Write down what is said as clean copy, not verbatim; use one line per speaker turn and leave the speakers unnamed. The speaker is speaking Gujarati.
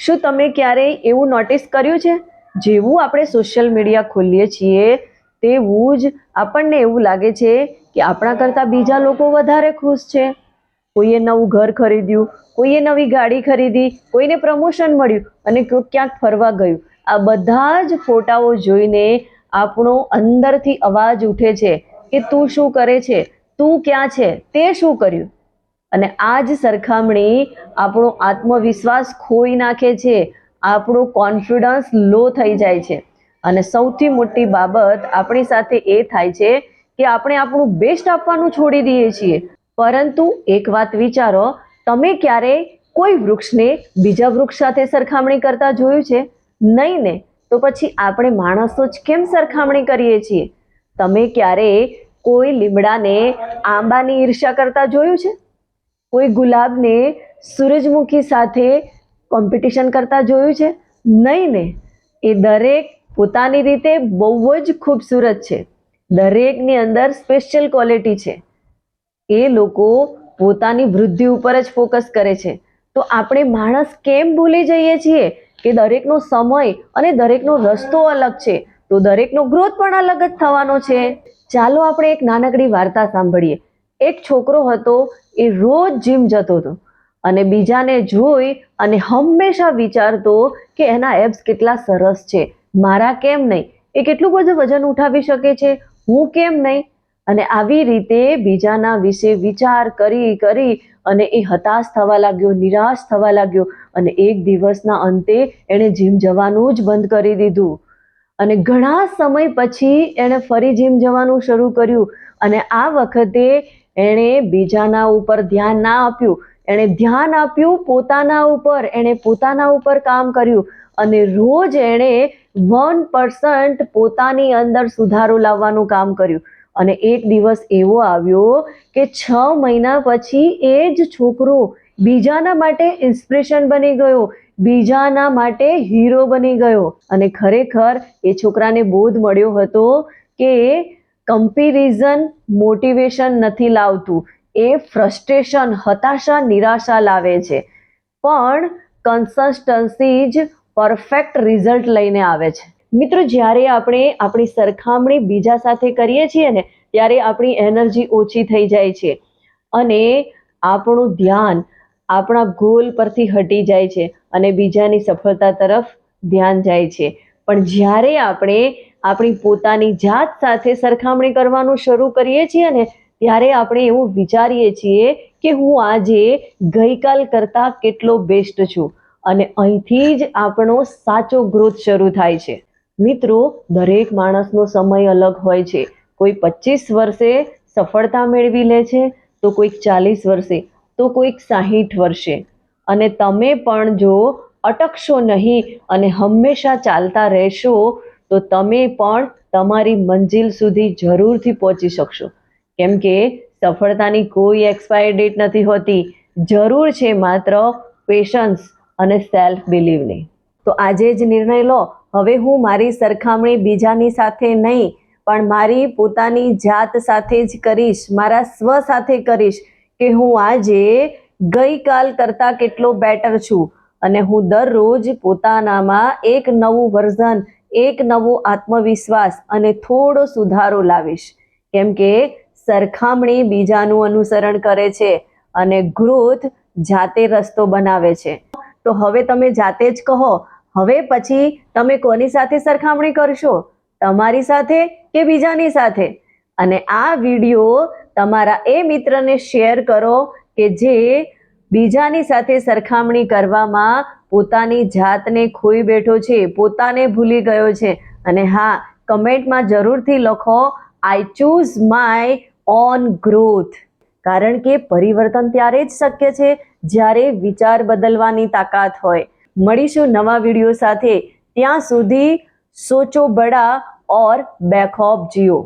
શું તમે ક્યારેય એવું નોટિસ કર્યું છે, જેવું આપણે સોશિયલ મીડિયા ખોલીએ છીએ તેવું જ આપણને એવું લાગે છે કે આપણા કરતાં બીજા લોકો વધારે ખુશ છે. કોઈએ નવું ઘર ખરીદ્યું, કોઈએ નવી ગાડી ખરીદી, કોઈને પ્રમોશન મળ્યું અને ક્યાંક ફરવા ગયું. આ બધા જ ફોટાઓ જોઈને આપણો અંદરથી અવાજ ઉઠે છે કે તું શું કરે છે, તું ક્યાં છે, તે શું કર્યું. અને આ જ સરખામણી આપણો આત્મવિશ્વાસ ખોઈ નાખે છે, આપણો કોન્ફિડન્સ લો થઈ જાય છે. અને સૌથી મોટી બાબત આપણી સાથે એ થાય છે કે આપણે આપણું બેસ્ટ આપવાનું છોડી દઈએ છીએ. પરંતુ એક વાત વિચારો, તમે ક્યારેય કોઈ વૃક્ષને બીજા વૃક્ષ સાથે સરખામણી કરતા જોયું છે? નહીં ને. તો પછી આપણે માણસો જ કેમ સરખામણી કરીએ છીએ? તમે ક્યારેય કોઈ લીમડાને આંબાની ઈર્ષ્યા કરતા જોયું છે? કોઈ ગુલાબને સૂરજમુખી સાથે કોમ્પિટિશન કરતા જોયું છે? નહીં ને. એ દરેક પોતાની રીતે બહુ જ ખૂબસૂરત છે. દરેકની અંદર સ્પેશિયલ ક્વોલિટી છે. એ લોકો પોતાની વૃદ્ધિ ઉપર જ ફોકસ કરે છે. તો આપણે માણસ કેમ ભૂલી જઈએ છીએ કે દરેકનો સમય અને દરેકનો રસ્તો અલગ છે, તો દરેકનો ગ્રોથ પણ અલગ જ થવાનો છે. ચાલો આપણે એક નાનકડી વાર્તા સાંભળીએ. એક છોકરો હતો, એ રોજ જીમ જતો હતો અને બીજાને જોઈ અને હંમેશા વિચારતો કે એના એબ્સ કેટલા સરસ છે, મારા કેમ નહીં? એ કેટલું બધું વજન ઉઠાવી શકે છે, હું કેમ નહીં? અને આવી રીતે બીજાના વિશે વિચાર કરી કરી અને એ હતાશ થવા લાગ્યો, નિરાશ થવા લાગ્યો અને એક દિવસના અંતે એણે જીમ જવાનું જ બંધ કરી દીધું. અને ઘણા સમય પછી એણે ફરી જીમ જવાનું શરૂ કર્યું અને આ વખતે એણે બીજાના ઉપર ધ્યાન ના આપ્યું, એણે ધ્યાન આપ્યું પોતાના ઉપર. એણે પોતાના ઉપર કામ કર્યું અને રોજ એણે 1% પોતાની અંદર સુધારો લાવવાનું કામ કર્યું. અને એક દિવસ એવો આવ્યો કે 6 મહિના પછી એ જ છોકરો બીજાના માટે ઇન્સ્પિરેશન બની ગયો, બીજાના માટે હીરો બની ગયો. અને ખરેખર એ છોકરાને બોધ મળ્યો હતો કે કમ્પેરિઝન મોટિવેશન નથી લાવતું, એ ફ્રસ્ટ્રેશન, હતાશા, નિરાશા લાવે છે. પણ કન્સિસ્ટન્સી જ પરફેક્ટ રિઝલ્ટ લઈને આવે છે. મિત્રો, જ્યારે આપણે આપણી સરખામણી બીજા સાથે કરીએ છીએ ને, ત્યારે આપણી એનર્જી ઓછી થઈ જાય છે અને આપણું ધ્યાન આપણા ગોલ પરથી હટી જાય છે અને બીજાની સફળતા તરફ ધ્યાન જાય છે. પણ જ્યારે આપણે આપણી પોતાની જાત સાથે સરખામણી કરવાનું શરૂ કરીએ છીએ ને, ત્યારે આપણે એવું વિચારીએ છીએ કે હું આજે ગઈકાલ કરતાં કેટલો બેસ્ટ છું અને અહીંથી જ આપણો સાચો ગ્રોથ શરૂ થાય છે. મિત્રો, દરેક માણસનો સમય અલગ હોય છે. કોઈ 25 વર્ષે સફળતા મેળવી લે છે, તો કોઈક 40 વર્ષે, તો કોઈક 60 વર્ષે. અને તમે પણ જો અટકશો નહીં અને હંમેશા ચાલતા રહેશો તો તમે પણ તમારી મંજિલ સુધી જરૂરથી પહોંચી શકશો. કેમ કે સફળતાની કોઈ એક્સપાયર ડેટ નથી હોતી. જરૂર છે માત્ર પેશન્સ અને સેલ્ફ બિલીવની. તો આજે જ નિર્ણય લો, હવે હું મારી સરખામણી બીજાની સાથે નહીં પણ મારી પોતાની જાત સાથે જ કરીશ, મારા સ્વ સાથે કરીશ કે હું આજે ગઈકાલ કરતાં કેટલો બેટર છું અને હું દરરોજ પોતાનામાં એક નવું વર્ઝન, એક નવો આત્મવિશ્વાસ અને થોડો સુધારો લાવીશ. કેમ કે સરખામણી બીજાનું અનુસરણ કરે છે અને ગ્રોથ જાતે રસ્તો બનાવે છે. તો હવે તમે જાતે જ કહો, હવે પછી તમે કોની સાથે સરખામણી કરશો? તમારી સાથે કે બીજાની સાથે? અને આ વિડીયો તમારા એ મિત્રને શેર કરો કે જે બીજાની સાથે સરખામણી કરવામાં પોતાની જાતને ખોઈ બેઠો છે, પોતાને ભૂલી ગયો છે. અને હા, કમેન્ટમાં જરૂરથી લખો, આઈ ચૂઝ માય ઓન ગ્રોથ. કારણ કે પરિવર્તન ત્યારે જ શક્ય છે જ્યારે વિચાર બદલવાની તાકાત હોય. મળીશું નવા વિડીયો સાથે. ત્યાં સુધી સોચો બડા ઓર બેખૌફ જીઓ.